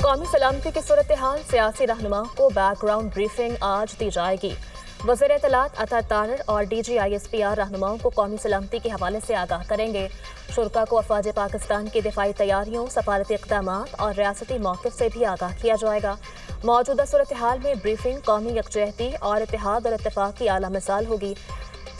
قومی سلامتی کی صورتحال سیاسی رہنماؤں کو بیک گراؤنڈ بریفنگ آج دی جائے گی۔ وزیر اطلاعات اطہر طاہر اور D G I S P R رہنماؤں کو قومی سلامتی کے حوالے سے آگاہ کریں گے۔ شرکاء کو افواج پاکستان کی دفاعی تیاریوں، سفارتی اقدامات اور ریاستی موقف سے بھی آگاہ کیا جائے گا۔ موجودہ صورتحال میں بریفنگ قومی یکجہتی اور اتحاد اور اتفاق کی اعلیٰ مثال ہوگی۔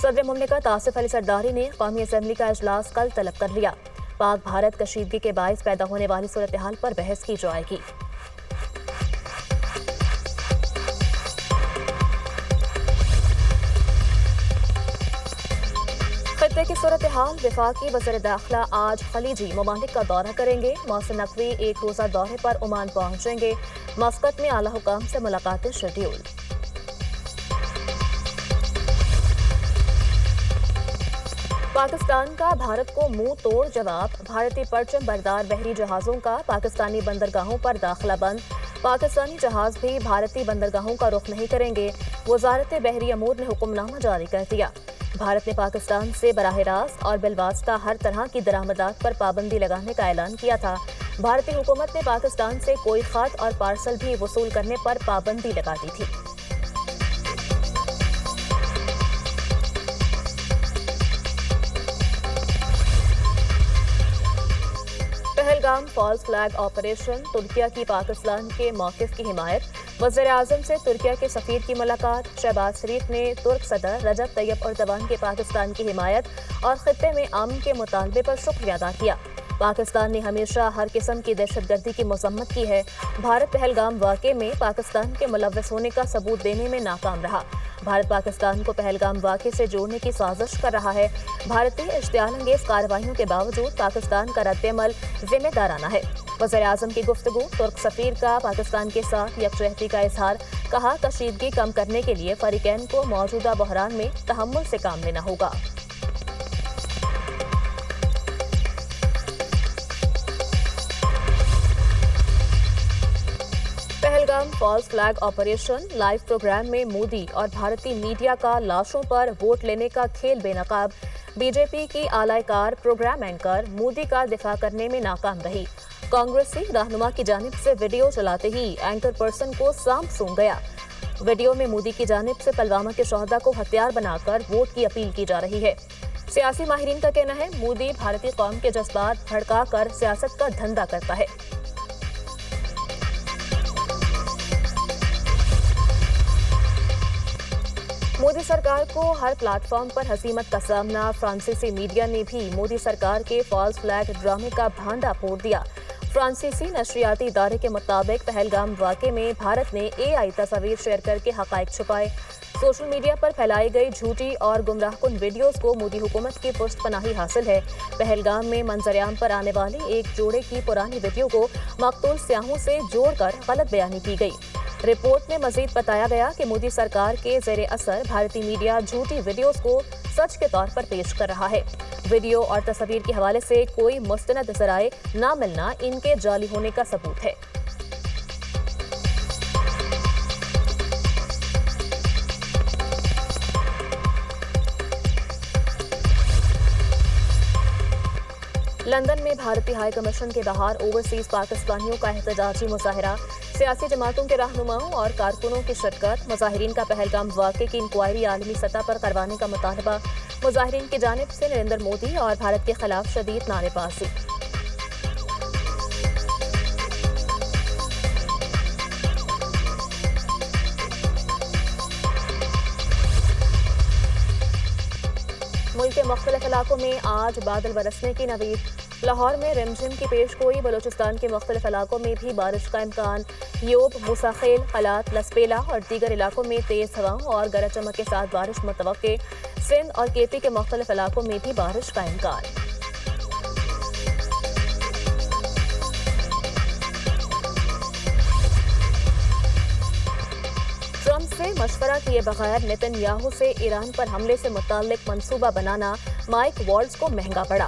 صدر مملکت آصف علی زرداری نے قومی اسمبلی کا اجلاس کل طلب کر لیا۔ پاک بھارت کشیدگی کے باعث پیدا ہونے والی صورتحال پر بحث کی جائے گی۔ خطے کی صورتحال، وفاقی وزیر داخلہ آج خلیجی ممالک کا دورہ کریں گے۔ محسن نقوی ایک روزہ دورے پر عمان پہنچیں گے۔ مسقط میں اعلیٰ حکام سے ملاقاتیں شیڈول۔ پاکستان کا بھارت کو منہ توڑ جواب، بھارتی پرچم بردار بحری جہازوں کا پاکستانی بندرگاہوں پر داخلہ بند۔ پاکستانی جہاز بھی بھارتی بندرگاہوں کا رخ نہیں کریں گے۔ وزارت بحری امور نے حکم نامہ جاری کر دیا۔ بھارت نے پاکستان سے براہ راست اور بالواسطہ ہر طرح کی درآمدات پر پابندی لگانے کا اعلان کیا تھا۔ بھارتی حکومت نے پاکستان سے کوئی خط اور پارسل بھی وصول کرنے پر پابندی لگا دی تھی۔ Pahalgam false flag operation, Türkiye کی پاکستان کے موقف کی حمایت۔ وزیر اعظم سے ترکیہ کے سفیر کی ملاقات۔ شہباز شریف نے ترک صدر رجب طیب اردوان کے پاکستان کی حمایت اور خطے میں امن کے مطالبے پر شکریہ ادا کیا۔ پاکستان نے ہمیشہ ہر قسم کی دہشت گردی کی مذمت کی ہے۔ بھارت پہلگام واقعے میں پاکستان کے ملوث ہونے کا ثبوت دینے میں ناکام رہا۔ بھارت پاکستان کو پہلگام واقعے سے جوڑنے کی سازش کر رہا ہے۔ بھارتی اشتعال انگیز کارروائیوں کے باوجود پاکستان کا رد عمل ذمہ دارانہ ہے۔ وزیر اعظم کی گفتگو، ترک سفیر کا پاکستان کے ساتھ یکجہتی کا اظہار۔ کہا، کشیدگی کم کرنے کے لیے فریقین کو موجودہ بحران میں تحمل سے کام لینا ہوگا۔ Pahalgam false flag operation live program میں مودی اور بھارتی میڈیا کا لاشوں پر ووٹ لینے کا کھیل بے نقاب۔ بی جے پی کی اعلی کار پروگرام اینکر مودی کا دفاع کرنے میں ناکام رہی۔ کانگریسی رہنما کی جانب سے ویڈیو چلاتے ہی اینکر پرسن کو سانپ سونگھ گیا۔ ویڈیو میں مودی کی جانب سے پلوامہ کے شہداء کو ہتھیار بنا کر ووٹ کی اپیل کی جا رہی ہے۔ سیاسی ماہرین کا کہنا ہے، مودی بھارتی قوم کے جذبات بھڑکا کر سیاست کا دھندا کرتا ہے۔ مودی سرکار کو ہر پلیٹ فارم پر ہزیمت کا سامنا۔ فرانسیسی میڈیا نے بھی مودی سرکار کے فالز فلیگ ڈرامے کا بھانڈا پھوڑ دیا۔ فرانسیسی نشریاتی ادارے کے مطابق پہلگام واقعے میں بھارت نے اے آئی تصاویر شیئر کر کے حقائق چھپائے۔ سوشل میڈیا پر پھیلائی گئی جھوٹی اور گمراہ کن ویڈیوز کو مودی حکومت کی پشت پناہی حاصل ہے۔ پہلگام میں منظر عام پر آنے والی ایک جوڑے کی پرانی ویڈیو کو مقتول سیاحوں سے جوڑ کر غلط بیانی کی گئی۔ رپورٹ میں مزید بتایا گیا کہ مودی سرکار کے زیر اثر بھارتی میڈیا جھوٹی ویڈیوز کو سچ کے طور پر پیش کر رہا ہے۔ ویڈیو اور تصاویر کے حوالے سے کوئی مستند ذرائع نہ ملنا ان کے جعلی ہونے کا ثبوت ہے۔ لندن میں بھارتی ہائی کمیشن کے باہر اوورسیز پاکستانیوں کا احتجاجی مظاہرہ۔ سیاسی جماعتوں کے رہنماؤں اور کارکنوں کی شرکت۔ مظاہرین کا پہلگام واقعے کی انکوائری عالمی سطح پر کروانے کا مطالبہ۔ مظاہرین کی جانب سے نریندر مودی اور بھارت کے خلاف شدید نعرے بازی۔ ملک کے مختلف علاقوں میں آج بادل برسنے کی نوید۔ لاہور میں رمجھم کی پیش گوئی، بلوچستان کے مختلف علاقوں میں بھی بارش کا امکان۔ یوب، موسیٰ خیل، قلات، لسپیلا اور دیگر علاقوں میں تیز ہواؤں اور گرج چمک کے ساتھ بارش متوقع۔ سندھ اور کے پی کے مختلف علاقوں میں بھی بارش کا امکان۔ ٹرمپ سے مشورہ کیے بغیر نیتن یاہو سے ایران پر حملے سے متعلق منصوبہ بنانا مائیک والٹز کو مہنگا پڑا۔